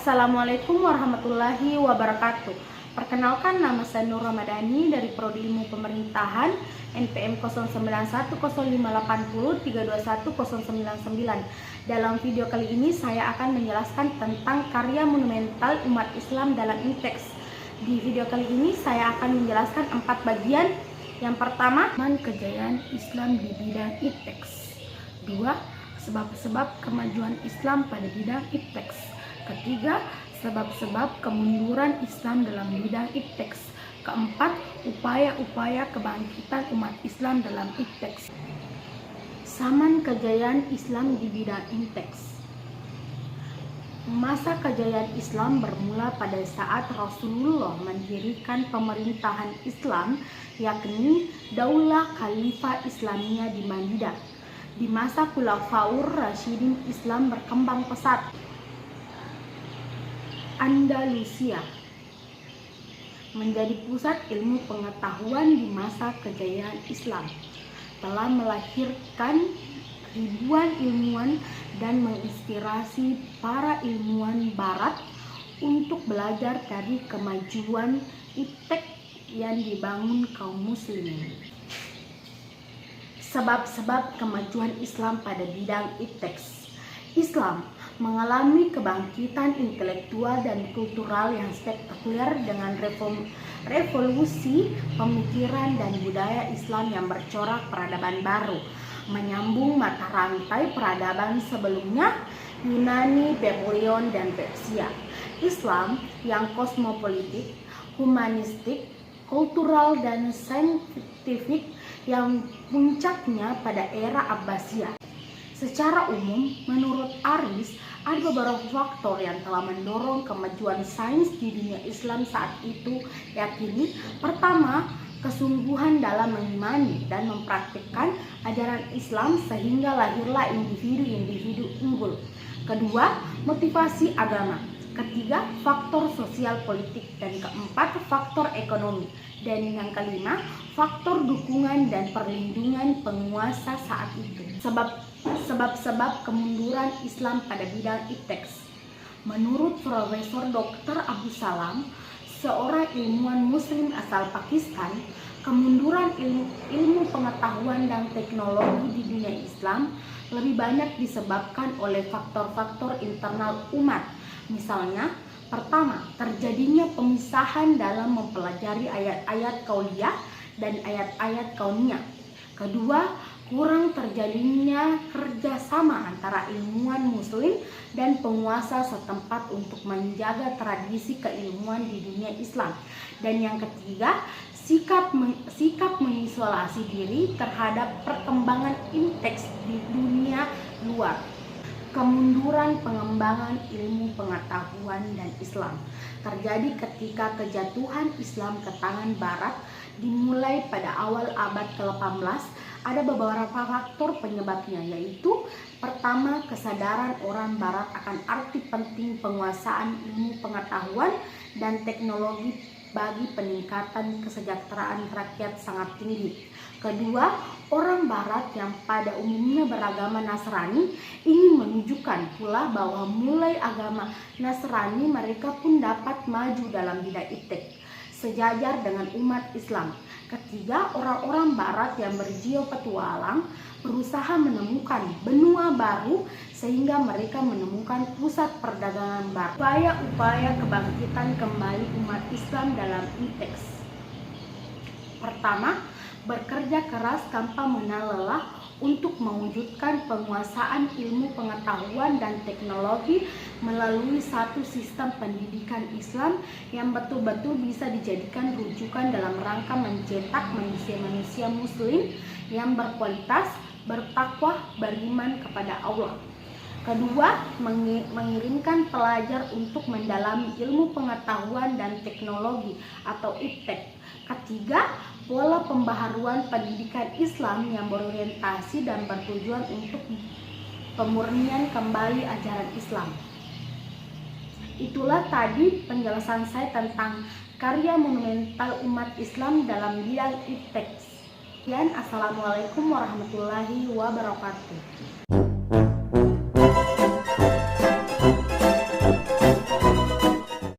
Assalamualaikum warahmatullahi wabarakatuh. Perkenalkan, nama saya Nur Ramadhani dari Prodi Ilmu Pemerintahan NPM 091150321099. Dalam video kali ini saya akan menjelaskan tentang karya monumental umat Islam dalam IPTEX. Di video kali ini saya akan menjelaskan 4 bagian. Yang pertama, kejayaan Islam di bidang IPTEX. 2. Sebab-sebab kemajuan Islam pada bidang IPTEX. Ketiga, sebab-sebab kemunduran Islam dalam bidang IPTEX. Keempat, upaya-upaya kebangkitan umat Islam dalam IPTEX. Zaman kejayaan Islam di bidang IPTEX. Masa kejayaan Islam bermula pada saat Rasulullah mendirikan pemerintahan Islam, yakni Daulah Khalifah Islamiyah di Madinah. Di masa Khulafaur Rasyidin, Islam berkembang pesat. Andalusia menjadi pusat ilmu pengetahuan di masa kejayaan Islam, telah melahirkan ribuan ilmuwan dan menginspirasi para ilmuwan barat untuk belajar dari kemajuan IPTEX yang dibangun kaum muslimin. Sebab-sebab kemajuan Islam pada bidang IPTEX. Islam mengalami kebangkitan intelektual dan kultural yang spektakuler dengan revolusi pemikiran dan budaya Islam yang bercorak peradaban baru, menyambung mata rantai peradaban sebelumnya, Yunani, Babylon, dan Persia. Islam yang kosmopolitik, humanistik, kultural, dan saintifik yang puncaknya pada era Abbasiyah. Secara umum, menurut Aris, ada beberapa faktor yang telah mendorong kemajuan sains di dunia Islam saat itu, yakni pertama, kesungguhan dalam mengimani dan mempraktikkan ajaran Islam sehingga lahirlah individu-individu unggul. Kedua, motivasi agama. Ketiga, faktor sosial politik. Dan keempat, faktor ekonomi. Dan yang kelima, faktor dukungan dan perlindungan penguasa saat itu. Sebab-sebab kemunduran Islam pada bidang IPTEX. Menurut Profesor Dr. Abu Salam, seorang ilmuwan muslim asal Pakistan, kemunduran ilmu pengetahuan dan teknologi di dunia Islam lebih banyak disebabkan oleh faktor-faktor internal umat. Misalnya, pertama, terjadinya pemisahan dalam mempelajari ayat-ayat kauliyah dan ayat-ayat kauniyah. Kedua, kurang terjadinya kerjasama antara ilmuwan muslim dan penguasa setempat untuk menjaga tradisi keilmuan di dunia Islam. Dan yang ketiga, sikap mengisolasi diri terhadap perkembangan IPTEX di dunia luar. Kemunduran pengembangan ilmu pengetahuan dan Islam terjadi ketika kejatuhan Islam ke tangan Barat dimulai pada awal abad ke-18. Ada beberapa faktor penyebabnya, yaitu pertama, kesadaran orang Barat akan arti penting penguasaan ilmu pengetahuan dan teknologi bagi peningkatan kesejahteraan rakyat sangat tinggi. Kedua, orang Barat yang pada umumnya beragama Nasrani ingin menunjukkan pula bahwa mulai agama Nasrani mereka pun dapat maju dalam bidang IPTEX sejajar dengan umat Islam. Ketiga, orang-orang Barat yang berjiwa petualang berusaha menemukan benua baru sehingga mereka menemukan pusat perdagangan baru. Upaya-upaya kebangkitan kembali umat Islam dalam IPTEX. Pertama, bekerja keras tanpa mengenal lelah untuk mewujudkan penguasaan ilmu pengetahuan dan teknologi melalui satu sistem pendidikan Islam yang betul-betul bisa dijadikan rujukan dalam rangka mencetak manusia-manusia muslim yang berkualitas, bertakwa, beriman kepada Allah. Kedua, mengirimkan pelajar untuk mendalami ilmu pengetahuan dan teknologi atau IPTEX. Ketiga, pola pembaharuan pendidikan Islam yang berorientasi dan bertujuan untuk pemurnian kembali ajaran Islam. Itulah tadi penjelasan saya tentang karya monumental umat Islam dalam bidang IPTEX. Assalamualaikum warahmatullahi wabarakatuh.